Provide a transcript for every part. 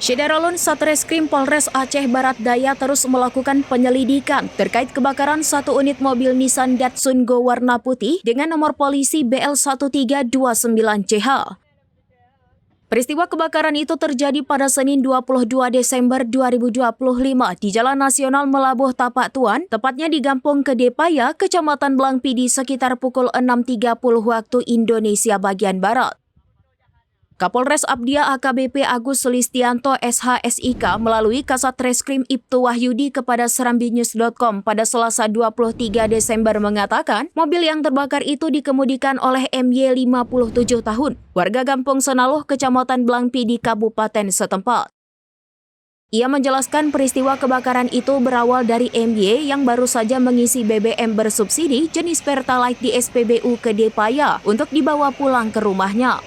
Syederalun Satreskrim Polres Aceh Barat Daya terus melakukan penyelidikan terkait kebakaran satu unit mobil Nissan Datsun Go warna putih dengan nomor polisi BL1329CH. Peristiwa kebakaran itu terjadi pada Senin 22 Desember 2025 di Jalan Nasional Melabuh Tapak Tuan, tepatnya di Gampung Kedepaya, Kecamatan Blangpidi sekitar pukul 6.30 waktu Indonesia bagian Barat. Kapolres Abdia AKBP Agus Sulistianto SHSIK melalui Kasat Reskrim Ibtu Wahyudi kepada serambinews.com pada Selasa 23 Desember mengatakan mobil yang terbakar itu dikemudikan oleh MY 57 tahun, warga Gampung Senaluh, Kecamatan Blangpidi, Kabupaten setempat. Ia menjelaskan peristiwa kebakaran itu berawal dari MY yang baru saja mengisi BBM bersubsidi jenis Pertalite di SPBU Kedepaya untuk dibawa pulang ke rumahnya.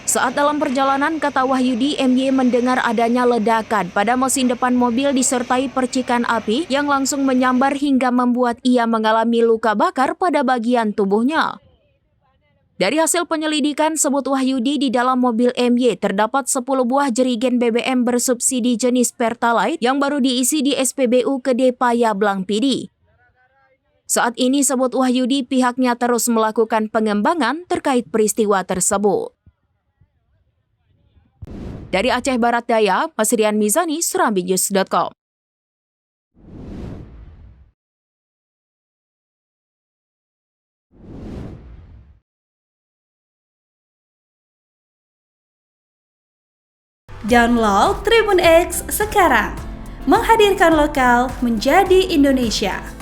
Saat dalam perjalanan, kata Wahyudi, MY mendengar adanya ledakan pada mesin depan mobil disertai percikan api yang langsung menyambar hingga membuat ia mengalami luka bakar pada bagian tubuhnya. Dari hasil penyelidikan, sebut Wahyudi, di dalam mobil MY terdapat 10 buah jerigen BBM bersubsidi jenis Pertalite yang baru diisi di SPBU Kedepaya Blangpidi. Saat ini, sebut Wahyudi, pihaknya terus melakukan pengembangan terkait peristiwa tersebut. Dari Aceh Barat Daya, Masrian Mizani, serambinews.com. Download Tribun X sekarang, menghadirkan lokal menjadi Indonesia.